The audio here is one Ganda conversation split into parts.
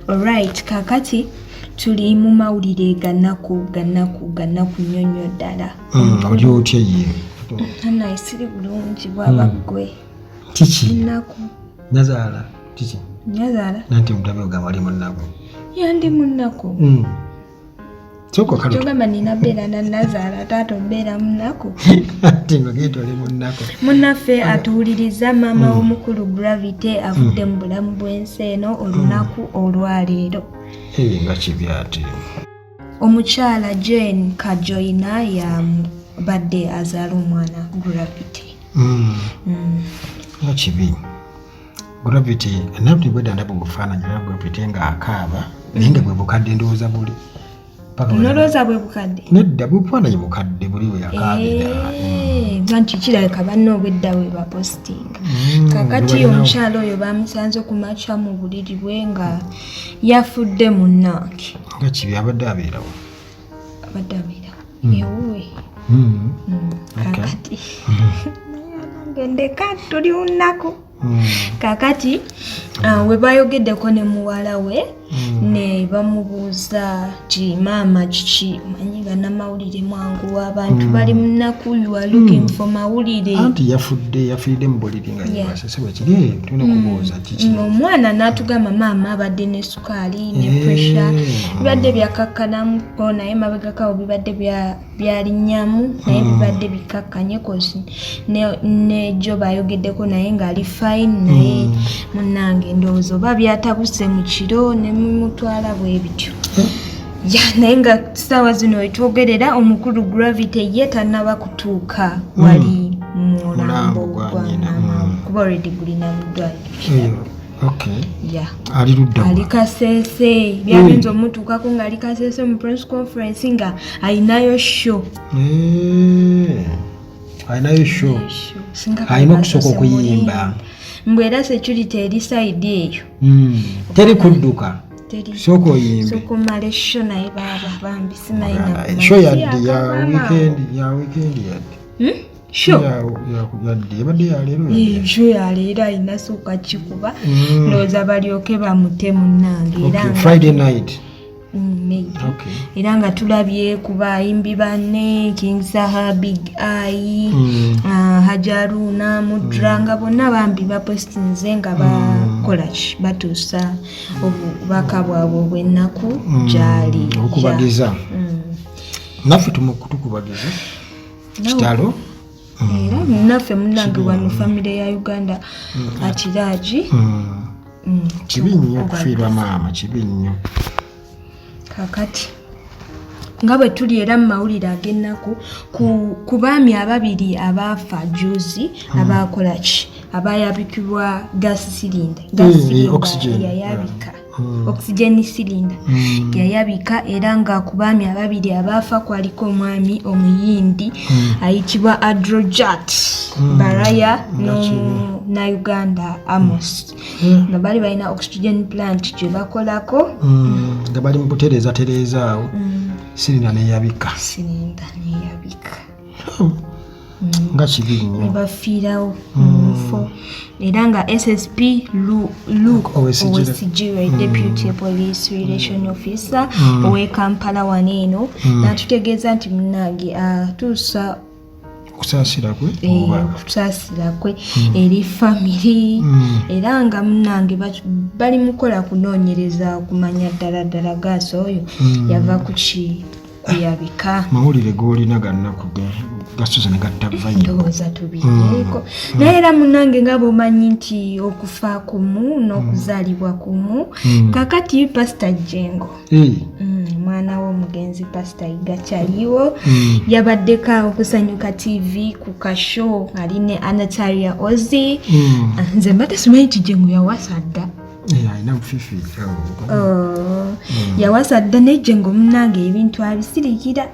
Alright, kakati tuli mu mawulire ganaku nnyonnyo ddala. Oli otya ye? Anna isiri bulungi bwaba gwe. Kiki? Nnaku. Nazaala. Kiki? Nazaala. Nanti mutabe ogamba ali munnaku. Yandi munnaku. Soko kalo. Kyogamba nina beera na Nazaala taata obeera munnaku. Ati ng'ogenda oli munnaku. Munnaffe atuwuliriza maama w'omukulu Gravity avudde mu bulamu bw'ensi eno olunaku olwaleero. Nga kibi ate. Omukyala Jane Kajoyina yabadde azaala omwana Gravity. Nga kibi. Gravity anabti bwedda ndaba obufaananyi bwa Gravity nga akaaba naye nga bwe bukadde ndowooza buli. Noloza bwe bukadde. Nedda bufaananyi bukadde buli we yakaabira. Nti kirabika banno obwedda we bapostinga. Kakati omukyala oyo bamusanze ku makya mu buliri bwe nga yafudde munnange. Nga kibi abadde abeerawo. Abadde abeerawo. Ewuwe. Kakati. Ndeka tuli lunaku. Kakati we bayogeddeko ne muwala we ne bamubuuza ti maama kiki manyi nga namawulire mwangu abantu bali munaku you are looking for mawulire. Anti yafiiridde mu buliri nga Kasese bwe kiri tulina okubuuza kiki. Omwana n'atugamba maama abadde ne sukaali ne pressure bibadde byakakkanamuko naye mabegakawo bibadde byalinnyamu naye bibadde bikakkanye kozi ne jo bayogeddeko naye ng'ali fine naye munnange ndowooza oba byatabuse mu kiro ne mumutwala bwe bityo. Naye nga ssaawa zino wetwogerera omukulu Gravity ye tannaba kutuuka wali mulambo gwa nyina kuba already gulina mu ddwaliro. Ali ludda ali Kasese byayinza omutuukako ng'ali Kasese mu press conference nga alinayo show. Alinayo show. Alina okusooka okuyimba. Mbwera security eri side eyo. Teri kudduka. Soko oyimbe. Soko male show naye bambi simayina. Show yadde ya weekend yadde. Show yadde yabadde ya leero. Show ya leero ayina sooka kikuba. Ndowooza balyoke bamute munnange era Friday night. Era nga tulabye ku bayimbi banne King Saha, Big Eye, Hajaruna, Mudra nga bonna bambi bapostinze nga bakola ki batuusa obubaka bwabwe obw'ennaku gyali. Okubagiza. Naffe tukubagiza. Kitalo. Era naffe munnange wano famire ya Uganda akiragi. Kibi nnyo okufiirwa maama, kibi nnyo. Kakati nga bwe tuli era mu mawulire ag'ennaku ku baami ababiri abaafa juzi abaakola ki abayabikibwa gas cylinder yayabika oxygen cylinder yayabika era nga ku baami ababiri abaafa kwaliko omwami omuyindi ayitibwa Adrojat Baraya na Uganda Amos nga bali balina oxygen plant gye bakolako nga bali mu kutereeza awo silinda neyabika nga kibi nnyo bafiirawo mufo era nga SSP Luke Owesigire Deputy Police Relation Officer owe Kampala waneeno n'atutegeeza nti munnange atuusa okusaasira kwe eri famire era nga munnange bali mukola kunoonyereza okumanya ddala gaasi oyo yava ku ki kuyabika. Mawulire g'olina gannaku gasoza ne gattavayo ndowooza tubireeko naye era munnange nga bw'omanyi nti okufa kumu n'okuzaalibwa kumu kakati Pastor Jengo mwana w'omugenzi Pastor Igakyaliwo yabaddeko okusanyuka TV ku kasho ali ne Anatalia Ozi nze mbadde simanyi nti Jengo yawasa dda. Alina bufifi. Yawasa dda ne Jengo munnange ebintu abisirikira.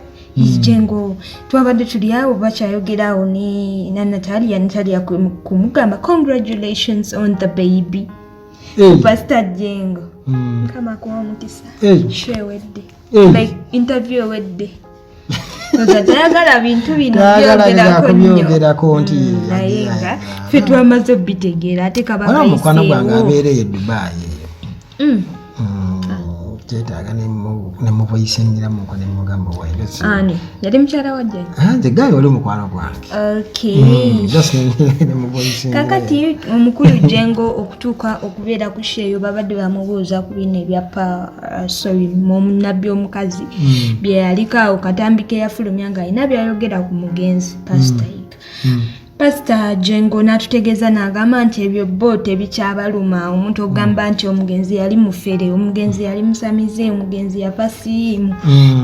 Jengo twabadde tuli awo bakyayogerawo ne Natalia kumugamba congratulations on the baby. Pastor Jengo kama kuwa mukisa shewedde like interview ewedde tayagala bintu bino byogerako nti naye nga ffe twamaze obitegeera ate mukwano gwange abeereye Dubai kyetaaga ne muvoyisingiramu ne mugamba wairesi ani yali mukyala wa jjajja nze gaali oli mukwano gwange kakati omukulu Jengo okutuuka okubeera ku sheeyo babadde bamubuuza ku bino ebyapa nabbi omukazi bye yaliko awo katambi ke yafulumya nga alina byayogera ku mugenzi pasita Pastor Jengo n'atutegeeza n'agamba nti ebyo bo tebikyabaluma omuntu ogamba nti omugenzi yali mufere omugenzi yali musamize omugenzi yafa siriimu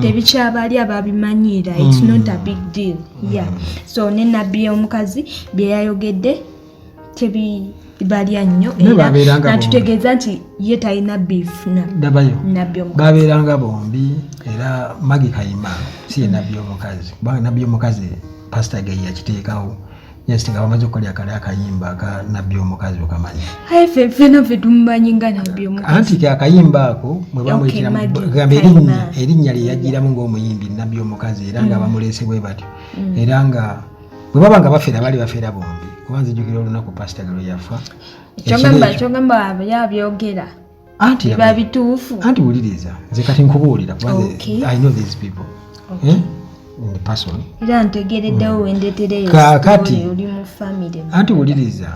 tebikyabali ababimanyira it's not a big deal so ne nabbi omukazi bye yayogedde tebibalya nnyo era n'atutegeeza nti ye talina beef nabbi omukazi babeeranga bombi era Magi Kayima si ye nabbi omukazi kubanga nabbi omukazi pastor ge yakiteekawo yasitinga bamaze okukolera kale akayimba aka nabbi omukazi okamanya fena ffe tumumanyi nga nabbi omukazi anti ke akayimba ako mwe bamuyitira erinnya lye yajjiramu ng'omuyimbi nabbi omukazi era nga bamuleese bwe batyo era nga bwe baba nga bafeera bali bafeera bombi kuba nzijukira olunaku pasita lwe yafa kyogamba yabyogera biba bituufu anti wuliriza nze kati nkubuulira kuba I know these people person era ntegereddewo wendetereyo kakati oli mu family anti wuliriza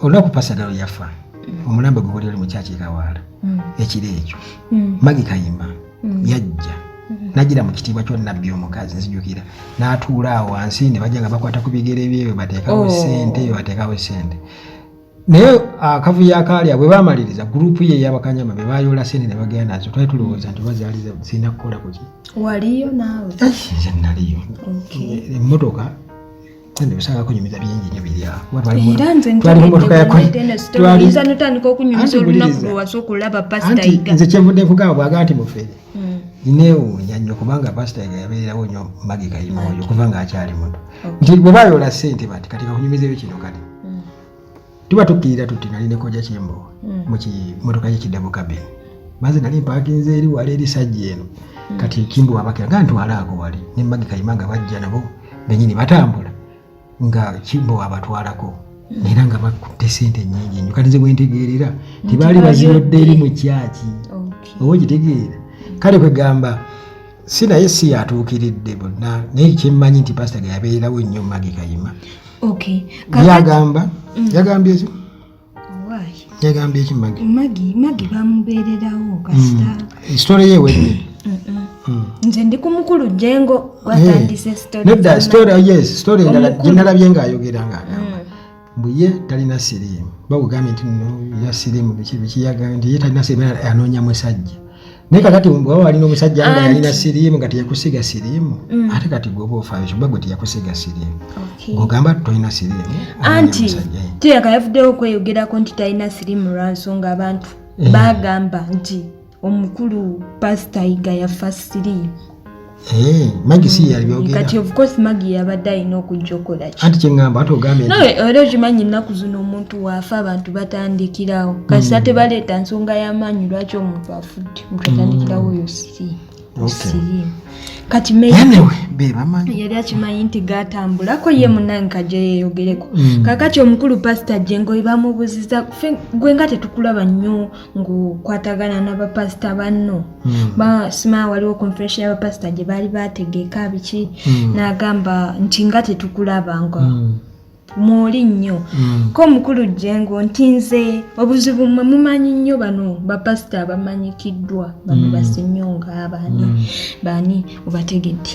olunaku pasita lwe yafa omulambo gwe oli mu kyaki Kawaala ekiro ekyo Magi Kayima yajja najira mu kitiibwa kyo nabbi omukazi nzijukira n'atuula awo wansi ne bajja nga bakwata ku bigere bye bateekawo sente naye akavuyo akaali bwe baamaliriza gurupu ye ey'abakanyama be baayoola sente ne bagenda nazo twali tulowooza nti bazaaliza zirina kukola kuki waliyo naawe nze naliyo emmotoka ndibisanga kunyumiza bingi nnyo biri awo twali notandika okunyumiza olunaku lwe wasooka olaba pasita Iga nze kyenvudde nkugamba bwaga nti mufere nneewuunya nnyo kubanga pasita Iga yabeererawo nnyo Magi Kayima oyo kuva nga akyali muto nti bwe baayoola ssente bati kati kakunyumizeeyo kino kati tuba tukkirira tuti nali ne kojja Kyembowa mu kimotoka ye kiddabu kabini maze nali mpaakinze eri wala eri sajja eno kati Kimbowa abakira nga ntwalaako wali ne Magi Kayima nga bajja nabo bennyini batambula nga Kimbowa abatwalako era nga bakutte ssente nnyingi nnyo kati nze bwe ntegeerera tibaali baziyodde eri mu kyaki oba okitegeera kale kwegamba si naye si yatuukiridde bonna naye kyemmanyi nti pasita ge yabeererawo nnyo Magi Kayima yagamba yagambye ki yagambye ki Magi bamubeererawo kasita story ye wedde nze ndi ku mukulu Jengo gwatandise story endala gye nalabye ng'ayogera ng'agamba mbu ye talina siriimu bagugambye nti no ya siriimu biki yagambye nti ye talina siriimu anoonya musajja naye kakati bwe waba walina omusajja nga yalina siriimu nga teyakusiga siriimu ate kati gweoba ofaayo kyoba gwe teyakusiga siriimu ng'ogamba tolina siriimu anti teyaka yavuddewo okweyogerako nti talina siriimu lwansonga abantu bagamba nti omukulu pasita Iga yafa siriimu Magi si yabyogera kati of course Magi yabadde alina okujja okola ki anti kyeŋŋamba ate ogambye era okimanyi ennaku zino omuntu waafa abantu batandikirawo kasita tebaleeta nsonga y'amaanyi lwaki omuntu afudde omuntu atandikirawo oyo siriimu kati yali akimanyi nti gaatambulako ye munange kajja yeeyogereko kakati omukulu pasita Jengo we bamubuuziza gwe nga tetukulaba nnyo ng'okwatagana n'abapasita banno simaa waliwo conference y'abapasita gye baali baategeeka biki n'agamba nti nga tetukulaba nga mwoli nnyo ko omukulu Jengo nti nze obuzibu mmwe mumanyi nnyo bano bapasita abamanyikiddwa bano basenyonga baani obategedde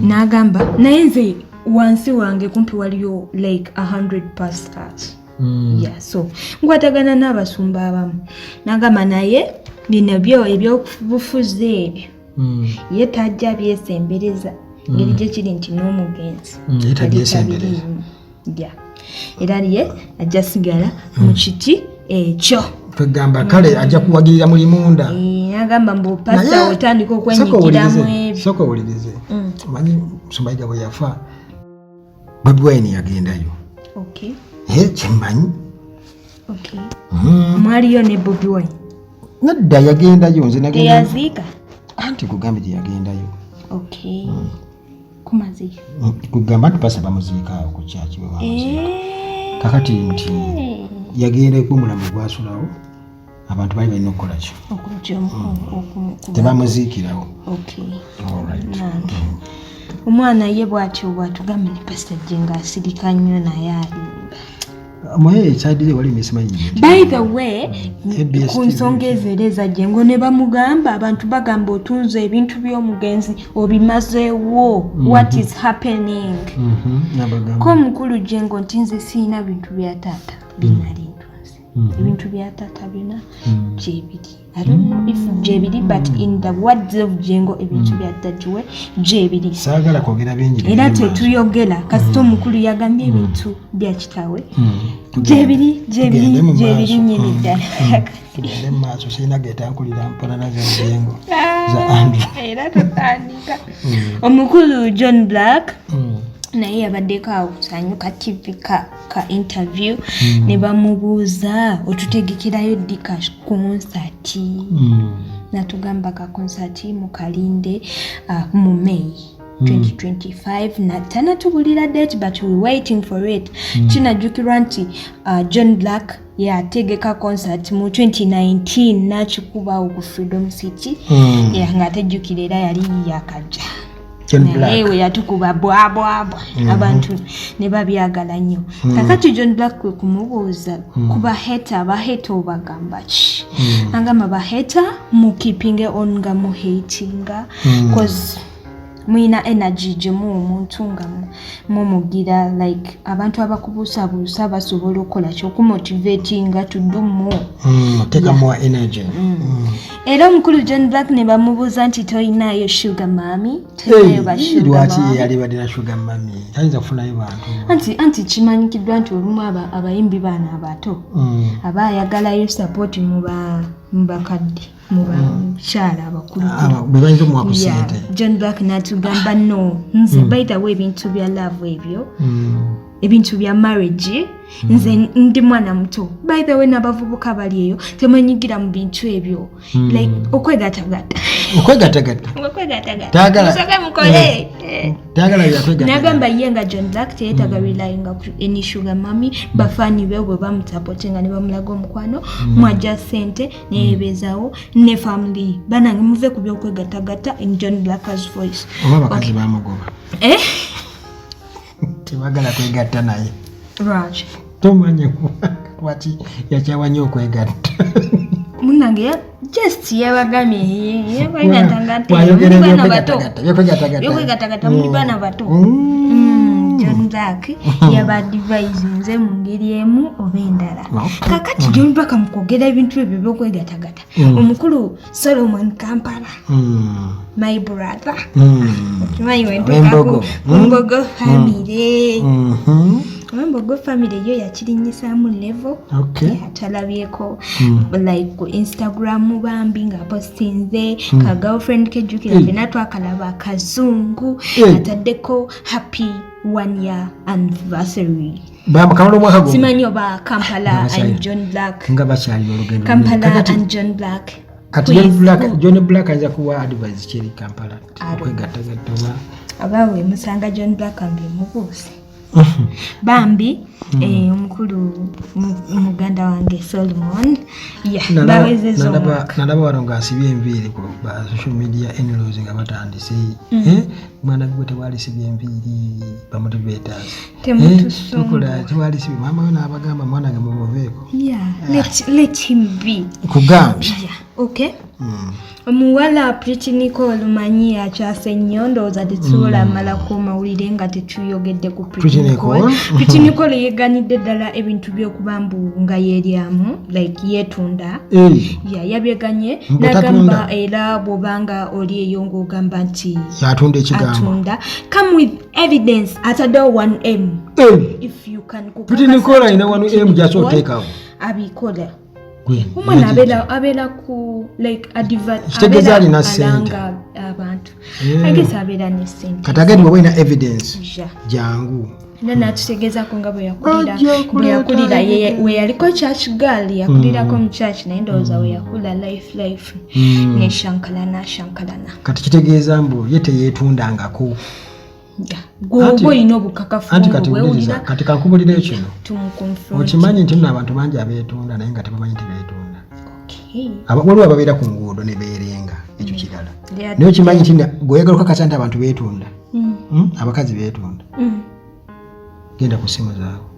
n'agamba naye nze wansi wange kumpi waliyo like 100 pastors so nkwatagana n'abasumba abamu n'agamba naye bino ebyobufuzi ebyo ye tajja byesembereza ngeri gye kiri nti n'omugenzi era ye ajja sigala mu kiti ekyo twegamba kale ajja kuwagirira mulimunda agamba mbu pasita otandika okwenyigiramu ebyo soka owulirize manyi Musumba Iga bwe yafa Bobi Wine yagendayo kyemmanyi mwaliyo ne Bobi Wine nadda yagendayo nze teyaziika anti kugambe gye yagendayo kumaziika kugamba nti pasita bamuziika awo ku kyaki we bamuziika kakati nti yagenda ku mulamu gwasulawo abantu bali balina okukola ki tebamuziikirawo. Omwana ye bw'atyo bw'atugambye ne pasita Jenga asirika nnyo naye alimba. By the way, ku nsonga ezo ezajjengo ne bamugamba abantu bagamba otunze ebintu by'omugenzi obimazeewo. What is happening? Ko mukulu Jengo nti nze siina bintu bya taata binali ntunze. Ebintu bya taata byonna gyebiri. I don't know if gyebiri, but in the words of Jengo ebintu bya taatiwe gyebiri. Saagala kwogera bingi. Era tetuyogera kasita omukulu yagambye ebintu bya kitaawe gyebiri nyini ddala. Tugende mu maaso sirina getankulira mpolana za Jengo za Andrew. Era tutandika. Omukulu John Black naye yabaddeko awo kusanyuka TV ka interview ne bamubuuza otutegekerayo ddi ka konsati. Natugamba ka konsati mu Kalinde mu May 2025 na tanatubulira date but we waiting for it. Kinajjukirwa nti John Black yategeka concert mu 2019 n'akikuba ku Freedom City ng'atajjukira era yali yakajja. Ewe yatukuba bwabwabwa abantu ne babyagala nnyo. Kakati John Black kwe kumubuuza kuba heta baheta obagamba ki? Angamba baheta mu keeping on nga mu hatinga cause mwina energy gemu omuntu nga mumugira like abantu abakubuusabuusa basobola okukola kyokumotivatinga to do more. Take more energy. Era omukulu John Black ne bamubuuza nti toyinayo sugar mami? Toyinayo ba sugar mami? Lwaki yali badira sugar mami? Tayinza kufunayo bantu. Anti kimanyikiddwa nti olumu abayimbi baana abato aba ayagalayo support mu bakadde mu bakyala abakulu bebayinza omuwa ku ssente. John Black n'atugamba no nze by the way ebintu bya love ebyo ebintu bya marriage nze ndi mwana muto. By the way n'abavubuka bali eyo temanyigira mu bintu ebyo like okwegatagata tagala yakwegata. Nagamba ye nga John Black teyetaga relyinga ku any sugar mami bafani be bwe bamusapotinga ne bamulaga omukwano mwajja sente neyebezawo ne family banange muve ku byokwegatagata in John Black's voice. Oba bakazi bamugoba tebagala kwegatta naye. Raj tomanya lwaki yakyawanya okwegatta. Munange just yabagamye yokwegatagata muli baana bato. John Black yabadivise nze mu ngeri emu oba endala. Kakati John Black mukwogera ebintu ebyo byokwegatagata omukulu Solomon Kampala my brother kimanyi wentukako Mbogo family. Mbogo family yo yakirinyisaamu level yatalabyeko like ku Instagram bambi nga postinze ka girlfriend kejjukira fena twakalaba akazungu ataddeko happy 1 year anniversary. Simanyi oba Kampala and John Black Kampala and John Black kati John Black aja kuwa advice cheri Kampala okwegatagatta abawe musanga John Black ambi mubuusi bambi omukulu muganda wange Solomon nalaba wano ngaasibye enviiri ku social media enlows nga batandise mwana gwe tewalisibye enviiri bamotivators tewalisibye maama we n'abagamba mwana ge mumuveeko let him be kugambye okay. Omuwala Pretty Nicole manyi akyase nnyo ndowooza tetusobola mala kumawulire nga tetuyogedde ku Pretty Nicole. Pretty Nicole yeganidde ddala ebintu by'okuba mbu nga yeeryamu like yeetunda yabyeganye n'agamba era bw'obanga oli eyo ng'ogamba nti yatunda ekigambo come with evidence ataddewo 1M if you can. Pretty Nicole alina 1M gy'asooteekawo abikola umwana abera ku like advert alina sente abantu agesa abera ne sente katagadi bwe ina evidence jangu nana tutegeza ko nga bwe yakulira we yaliko church girl yakulirako mu church naye ndowooza we yakula life ne shankalana kati kitegeeza mbu ye teyeetundangako gwobo ino obukakafu bwewulira kati kankubulira ekino okimanyi nti nno abantu bangi abeetunda naye nga tebamanyi tebeetunda waliwo ababeera ku nguudo ne beerenga ekyo kirala naye okimanyi nti bw'oyagala okakasa nti abantu beetunda abakazi beetunda genda ku ssimu zaabwe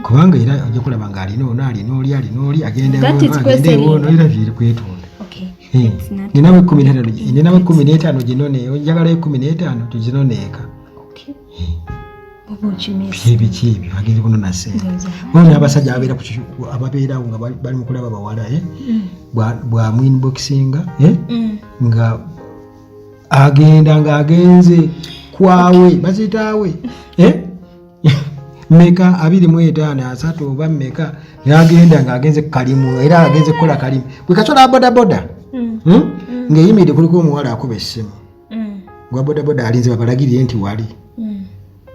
kubanga era ojja kulaba ng'alina ono alina oli agenda ewoono era vyeri kwetunda ninawe 15 ginone ojagala 15 tuginoneeka ebiki ebyo bagenda kunona ssente bona abasajja ababeerawo nga bali mu kulaba bawala bwamwinboxinga nga agenda ng'agenze kwawe bazitaawe meka 25 3 oba meka yagenda ng'agenze kalimu era agenze kukola kalimu bwe kasola bodaboda ng'eyimiridde kuliko omuwala akuba essimu gwa bodaboda alinze babalagirire nti wali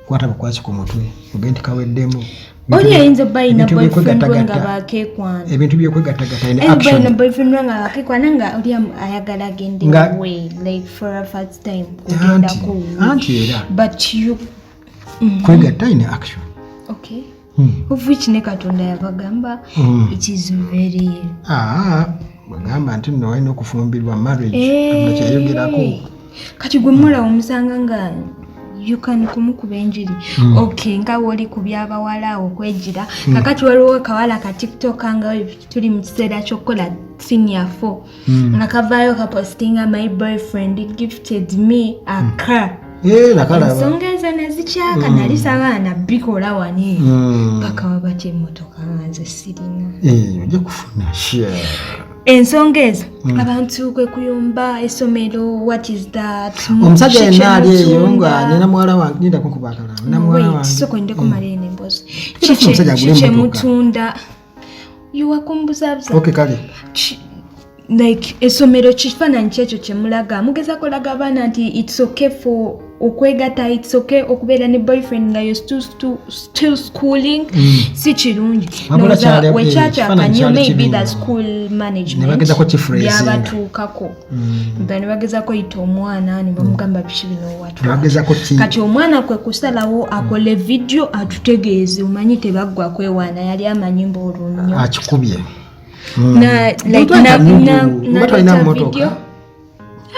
kwata bukwasi ku mutwe oge nti kaweddemu oli ayinza bayina boyfriend nga bakekwana ebintu byokwegattagatta ine action boyfriend nga bakekwana nga oli ayagala agende away like for a first time kugenda ku anti era but you kwegatta ine action okay of which ne katonda yabagamba it is very bagamba nti nno walina okufumbirwa marriage nakyayogerako kati gwe muwala omusanga nga you can kumukuba enjiri okay nga woli kubyabawala okwejira kakati waliwo kawala ka TikTok nga tuli mu kiseera ky'okukola senior 4 nga kavaayo kapostinga my boyfriend gifted me a car ensonga ezo nezikyaka nalisa abaana bikola wani paka wabati emmotoka nze sirina ojja kufuna share ensonga ezo abantu kwe kuyomba essomero what is that omusajja yenna ali eyo nga nina muwala wange ninda kukubakala nina muwala wange soko ndeko malene embozi chiche mutunda yuwakumbuza buza okay kale like essomero kifaananyi kyekyo kyemulaga mugeza kolaga abaana nti it's okay for okwegatta it's okay okubeera ne boyfriend nga you're still schooling si kirungi wekyakyakanyo maybe the school management yabatuukako ne bagezako yita omwana ne bamugamba biki bino watwala kati omwana kwe kusalawo akole video atutegeeze omanyi tebaggwa kwewaana yali amanyi mbaolunyo akikubye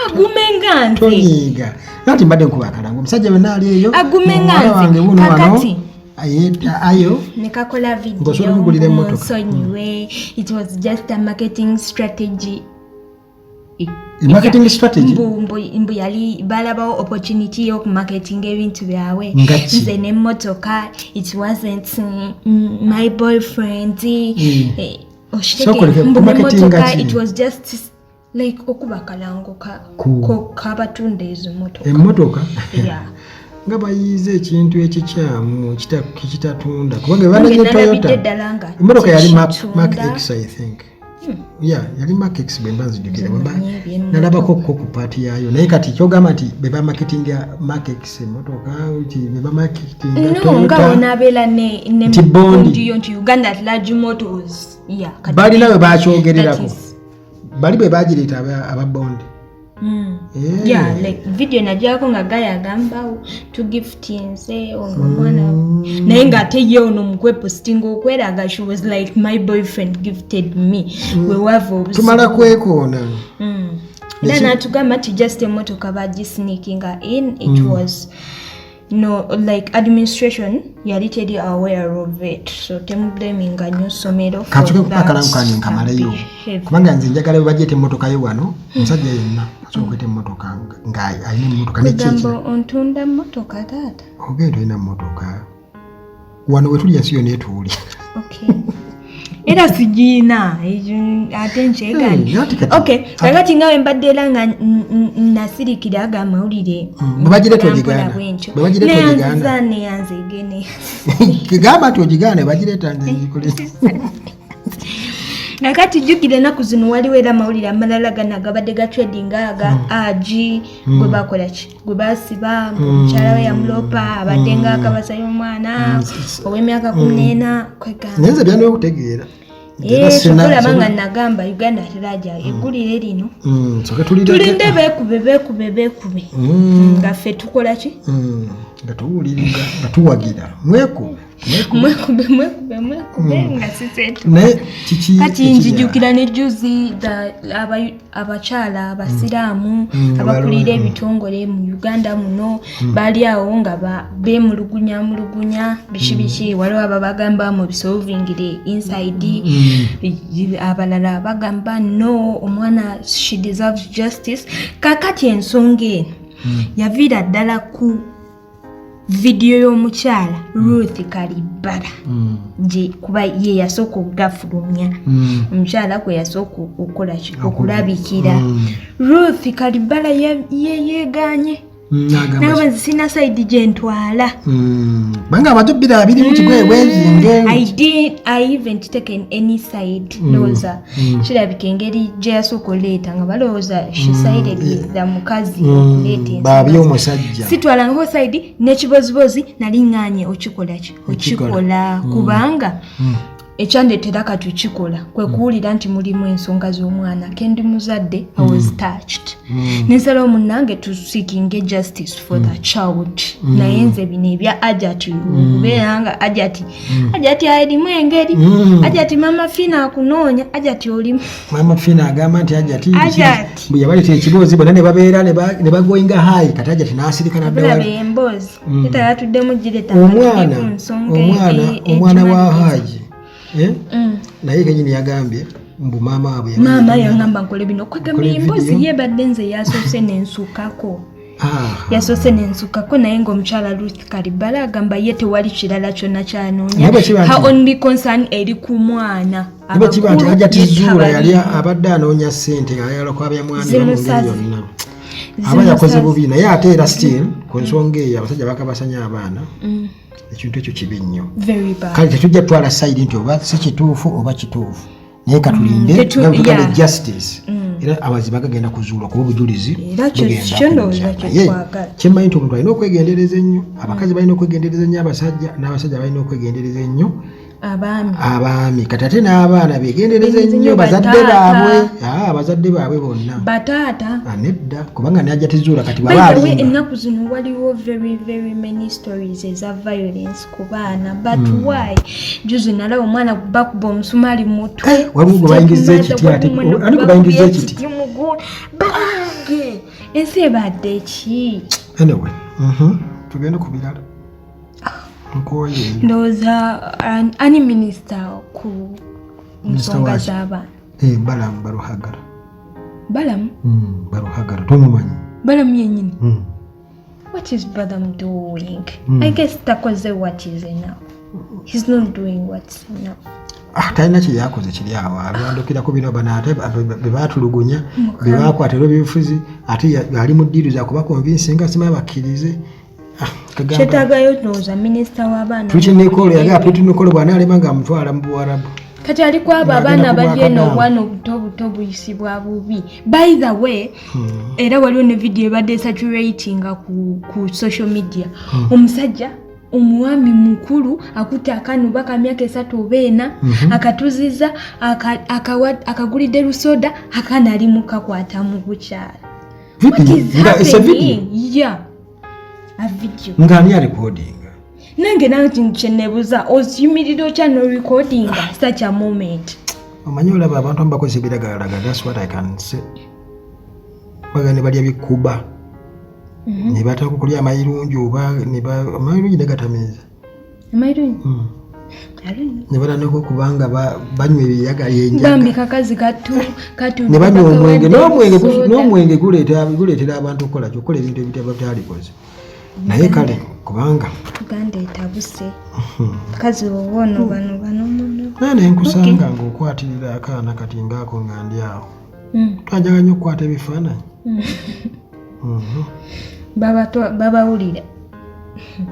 agumenga nze tonyiiga nati mbadde nkubakalanga omusajja wenna ali eyo agumenga nze kakati ayo nekakola video nsonyiwe it was just a marketing strategy mbu yali balabawo opportunity y'okumarketinga ebintu byabwe nze n'emmotoka it wasn't my boyfriend it was just like okubakalango kabatunda ezo emmotoka nga bayize ekintu ekikyamu kitatunda kubanga bananye Toyota emmotoka yali Mark X I think yali Mark X bwemba nzijukira nalabako ku paati yayo naye kati kyogamba nti beba marketinga Mark X emmotoka beba marketinga Toyota nga onabeera ne bondi nti Uganda at large motors bali nawe bakyogererako bali bwe bagireeta ababondi like video najako nga gayagamba tugiftinze omwana naye ng'ate ye ono mukwepostinga okweraga she was like my boyfriend gifted me tumala kwekoona era natugamba ti just emmotoka bagisneakinga in it was no like administration yali teri aware of it so temublaminga nnyo ssomero katukeakalankani nkamaleyo kubanga nze njagala bebajete emmotoka yo wano omusajja yenna asobola okweta emmotoka nga alina emmotoka nekigamba ontunda mmotoka taata ogenda olina mmotoka wano wetuli ensi yo neetuuli era sigiina ate nkyegani okay kakati ngawe mbadde era nga nasirikira aga amawulire bwebagireeta ogigaana neyanze egene gamba nti ogigaane bagireeta nzikole nakati jjukira ennaku zino waliwo era amawulire amalala gana gabadde gatredinga aga agi gwe bakola ki gwe basiba mukyala we yamulopa abadde nga akabasaya omwana ow'emyaka 14 nze byandibye okutegeera sokolabanga nagamba Uganda teraja eggulire lino tulinde beekube nga ffe tukola ki nga tuwuliriza nga tuwagira mweku mwekube nga sisetu naye kiki kati nzijukira ne juzi abakyala abasiraamu abakulira ebitongole mu Uganda muno bali awo nga bemulugunya biki waliwo ababagamba mu bisolvingire inside abalala bagamba no omwana she deserves justice kakati ensonga eno yaviira ddala ku video y'omukyala Ruth Kalibala je kuba ye yasooka okugafulumya omukyala kwe yasooka okukola okulabikira Ruth Kalibala yeeganye naba sina side gye ntwala banga abatubira abiri mu kigwe bwezinge I even taken any side loza kirabika engeri gye yasooka oleeta nga balowooza she sided the mukazi okuleeta babi omusajja sitwala ngo side n'ekibozibozi nalinganye okikola kubanga ekyandetera kati ukikola kwe kuwulira nti mulimu ensonga z'omwana kendi muzadde I was touched nensala omunange to seeking justice for the child naye nze bino ebya ajati kubeeranga ajati alimu engeri ajati mama Fina akunoonya ajati olimu mama Fina agamba nti ajati bwe yabaleta ekibozi bonna ne babeera ne bagoinga hayi kati ajati n'asirika naddala emboozi tetayatuddemu gireta omwana wa haji naye kenyini yagambye mbu maama yangamba nkole bino kwegamba embozi yebadde nze yasoose nensukako naye ng'omukyala Ruth Kalibala agamba ye tewali kirala kyonna kyanoonya her only concern eri ku mwana kiba nti ajatizuula yali abadde anoonya ssente ayagala kwabya mwana mu ngeri yonna aba yakoze bubi naye ate era still ku nsonga eyo abasajja bakabasanya abaana ekintu ekyo kibi nnyo kale tetujja tutwala sayidi nti oba si kituufu oba kituufu naye katulinde gavugane justice era amazima gagenda kuzuulwa kuba obujulizi kyemmanyi nti omuntu alina okwegendereza ennyo abakazi balina okwegendereza ennyo abasajja n'abasajja balina okwegendereza ennyo abaami kati ate n'abaana begendereza ennyo bazadde baabwe bonna bataata nedda kubanga najatizuula kati babaali ennaku zino waliwo very many stories eza violence ku baana but why juzi nalaba omwana bakuba omusumaali mu mutwe waliwo gwe bayingiza ekiti ate ani gwe bayingiza ekiti bange ensi ebadde ki anyway tugende ku birala ndowooza ani minisita ku nsonga z'abaana balamu baruhagara balamu baruhagara tomumanyi balamu yenyini what is Balaam doing I guess takoze what is enough he's not doing what's enough talina kyeyakoze kiri awo alwandukirako bino bano ate bebatulugunya bebakwata era byebufuzi ate ali mu ddiiru zakubakonvinsinga simanyi bakkirize kyetagayo ndowooza minisita w'abaana tukinikolo yaga putinikolo bw'anaalema ng'amutwala mu buwarabu kati aliko abo abaana bali eno obwana obuto buyisibwa bubi by the way era waliwo ne video ebadde saturatinga ku social media omusajja omwami mukulu akutte akanuba ka myaka 3 oba 4 akatuziza akagulidde lusoda akaana ali mukakwata mu bukyala a video ngani recording nange nanti kyenebuza osyumirira okya no recording such a moment omanyi olaba abantu ambakoze biragalaga that's what I can say bagane bali abikuba ne bataka kulya amayirungi oba amayirungi negatamiza amayirungi ne balanako kubanga banywa ebiyaga yenjaga bambi kakazi katu ne banywa n'omwenge guleetera abantu okukola kyokola ebintu ebitaba byalikoze naye kale kubanga Uganda etabuse kazi wowono bano nane nkusanga ng'okwatirira akaana kati ngaako nga ndi awo twajaganya okukwata ebifaananyi babawulira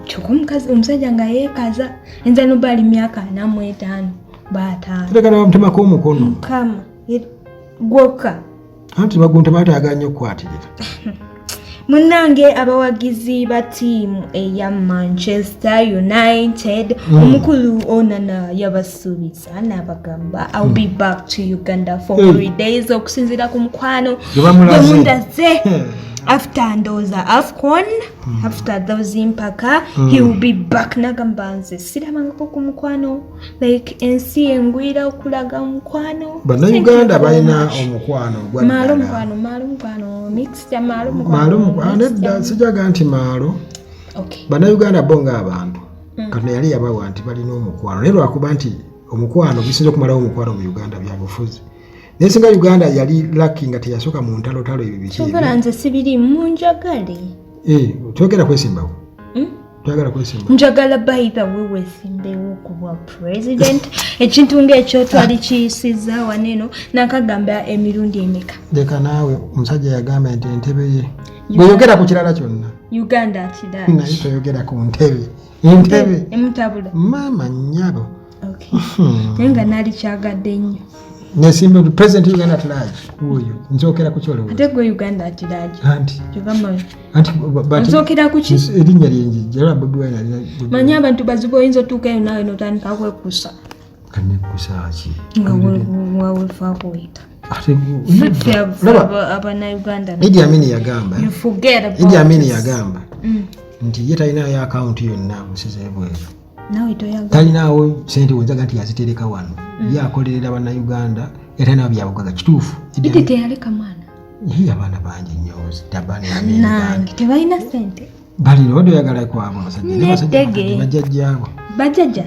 kyokka omusajja nga yeekaza enza noba ali myaka 45 tekana bamutemako omukono mukama gwokka anti baguntema atayaganya okukwatirira munange abawagizi ba ttiimu eya Manchester United omukulu Onana yabasuubiza n'abagamba I'll be back to Uganda for holidays okusinziira ku mukwano gwemundaze after ndooza AFCON after those mpaka he will be back nagamba nze sirabangako ku mukwano like ensi engwira okulaga mukwano bannayuganda balina omukwano mukwano mixed mukwano nedda sijaga nti maalo bannayuganda bo ng'abantu katonda yali yabawa nti balina omukwano naye lwakuba nti omukwano bisinza okumalawo omukwano mu Uganda byabufuzi naye singa Uganda yali laki nga teyasooka mu ntalotalo ebyo bikisobola nze sibiri munjagale twogera kwesimbawo twagala kwesimbawo njagala by the way wesimbewo kuba president ekintu ng'ekyo twali kiyisizza waneno nakagamba emirundi emeka leka naawe omusajja yagamba nti entebe ye bweyogera ku kirala kyonna Uganda kidaki naye toyogera ku ntebe entebe emutabula maama nnyabo naye nga naali kyagadde nnyo nesimba president Uganda atulaje oyo nzokera ku kyolo ate gwe Uganda atulaje anti nzokera ku ki erinnya lyenji jala Bobi Wine alina manya abantu bazibu oyinza otuukayo nawe notandika kwekusa kane kusaki nga wawefa kuyita Uganda Idi Amin yagamba Idi Amin yagamba nti ye talinayo account yonna musizeebweyo nawe toyagala talinawo sente wonzaga nti yazitereka wano yakolerera bannayuganda era nabo byabugaga kituufu Idi teyaleka mwana ye abaana bangi nnyo tabani nange tebalina sente balina wadde oyagala kwabo abasajja ne basajja bajjajjaabo bajjajja